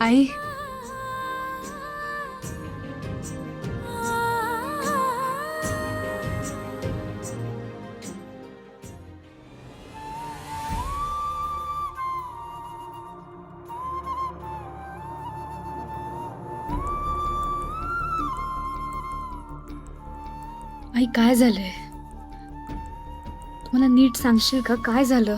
आई आई काय झालंय? तुम्हाला नीट सांगशील का काय झालं?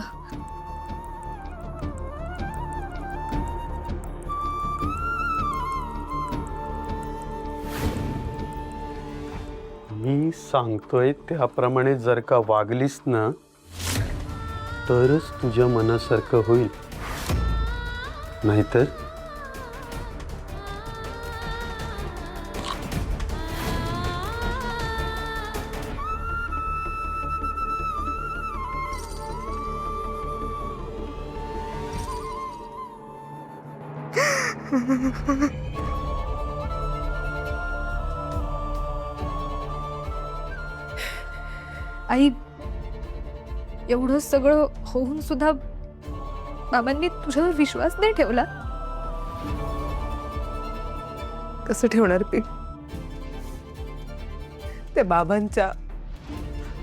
मी सांगतोय त्याप्रमाणे जर का वागलीस ना तरच तुझ्या मनासारखं होईल, नाहीतर आई एवढं सगळं होऊन सुद्धा बाबांनी तुझ्यावर विश्वास नाही ठेवला. कसं ठेवणार पी? त्या बाबांच्या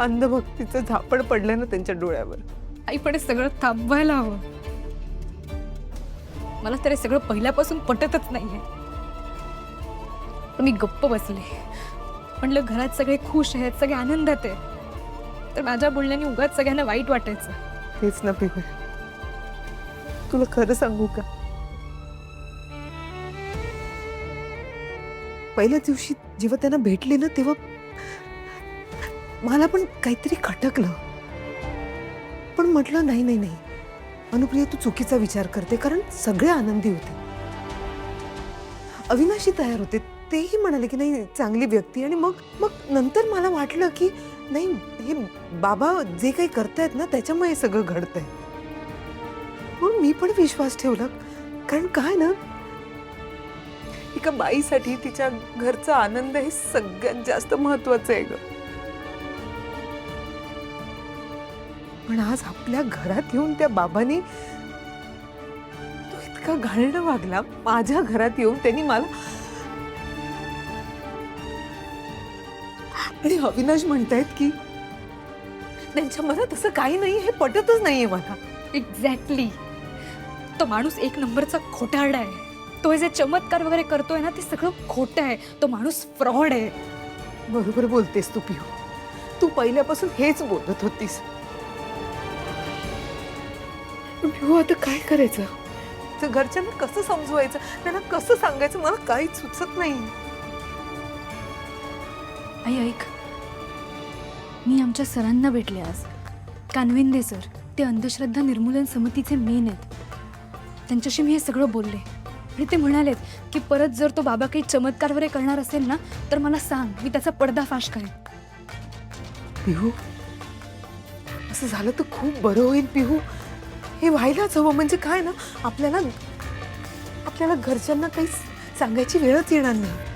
अंधभक्तीचं झापड पडलं ना त्यांच्या डोळ्यावर. आई पण हे सगळं थांबवायला हवं. मला तर हे सगळं पहिल्यापासून पटतच नाहीये. पण मी गप्प बसले. म्हणलं घरात सगळे खुश आहेत, सगळे आनंदात आहेत, तर माझ्या बोलण्याने उगाच सगळ्यांना वाईट वाटायचं. तेच ना पिहू, तुला खरं सांगू का, पहिल्या दिवशी जेव्हा त्यांना भेटले ना तेव्हा मला पण काहीतरी खटकलं. पण म्हटलं नाही नाही नाही अनुप्रिया, तू चुकीचा विचार करते. कारण सगळे आनंदी होते. अविनाशी तयार होते, तेही म्हणाले की नाही चांगली व्यक्ती. आणि मग मग नंतर मला वाटलं की नाही, हे बाबा जे काही करतायत ना त्याच्यामुळे हे सगळं घडतंय. म्हणून मी पण विश्वास ठेवला. कारण काय ना, एका बाईसाठी तिच्या घरचा आनंद हे सगळ्यात जास्त महत्वाचं आहे ग. पण आज आपल्या घरात येऊन त्या बाबांनी तो इतका घाणेरडं वागला. माझ्या घरात येऊन त्यांनी मला, आणि अविनाश म्हणतायत की त्यांच्या मनात असं काही नाही. हे पटतच नाहीये मला. एक्झॅक्टली. तो माणूस एक नंबरचा खोटारडा आहे. तो जे चमत्कार वगैरे करतोय ना ते सगळं खोटं आहे. तो माणूस फ्रॉड आहे. बरोबर बोलतेस तू पिहू. तू पहिल्यापासून हेच बोलत होतीस. पण पिहू आता काय करायचं? तर घरच्यांना कसं समजवायचं, त्यांना कसं सांगायचं, मला काहीच सुचत नाही. आई ऐक, मी आमच्या सरांना भेटले आज. कानविंदे सर, ते अंधश्रद्धा निर्मूलन समितीचे मेन आहेत. त्यांच्याशी मी हे सगळं बोलले आणि ते म्हणालेत की परत जर तो बाबा काही चमत्कार वगैरे करणार असेल ना तर मला सांग, मी त्याचा पर्दाफाश करेन. पिहू, असं झालं तर खूप बरं होईल पिहू. हे व्हायलाच हवं. म्हणजे काय ना, आपल्याला घरच्यांना काही सांगायची वेळच येणार नाही.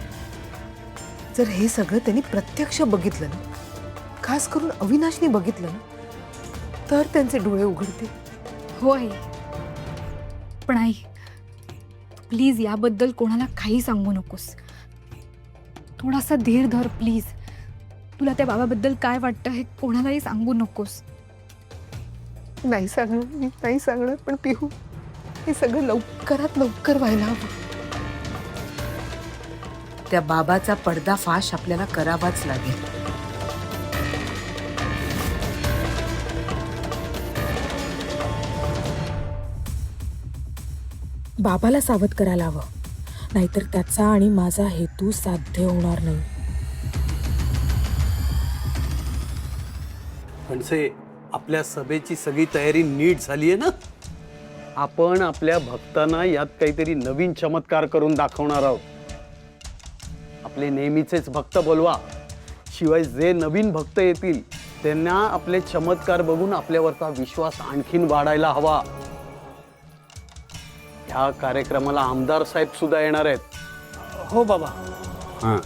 जर हे सगळं त्यांनी प्रत्यक्ष बघितलं ना, खास करून अविनाशने बघितलं ना, तर त्यांचे डोळे उघडतील. हो आई, पण आई प्लीज याबद्दल कोणाला काही सांगू नकोस. थोडासा धीर धर प्लीज. तुला त्या बाबाबद्दल काय वाटतं हे कोणालाही सांगू नकोस. नाही सांगणार, मी नाही सांगणार. पण पिहू, हे सगळं लवकरात लवकर व्हायला हवं. त्या बाबाचा पर्दाफाश आपल्याला करावाच लागेल. बाबाला सावध करायला हवं, नाहीतर त्याचा आणि माझा हेतू साध्य होणार नाही. म्हणजे आपल्या सभेची सगळी तयारी नीट झाली आहे ना? आपण आपल्या भक्तांना यात काहीतरी नवीन चमत्कार करून दाखवणार आहोत. आपले नेहमीचेच भक्त बोलवा. शिवाय जे नवीन भक्त येतील त्यांना आपले चमत्कार बघून आपल्यावरचा विश्वास आणखीन वाढायला हवा. ह्या कार्यक्रमाला आमदार साहेब सुद्धा येणार आहेत. हो बाबा. हां,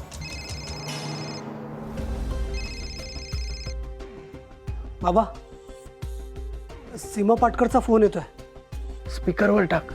बाबा, सीमा पाटकरचा फोन येतोय. स्पीकरवर टाक.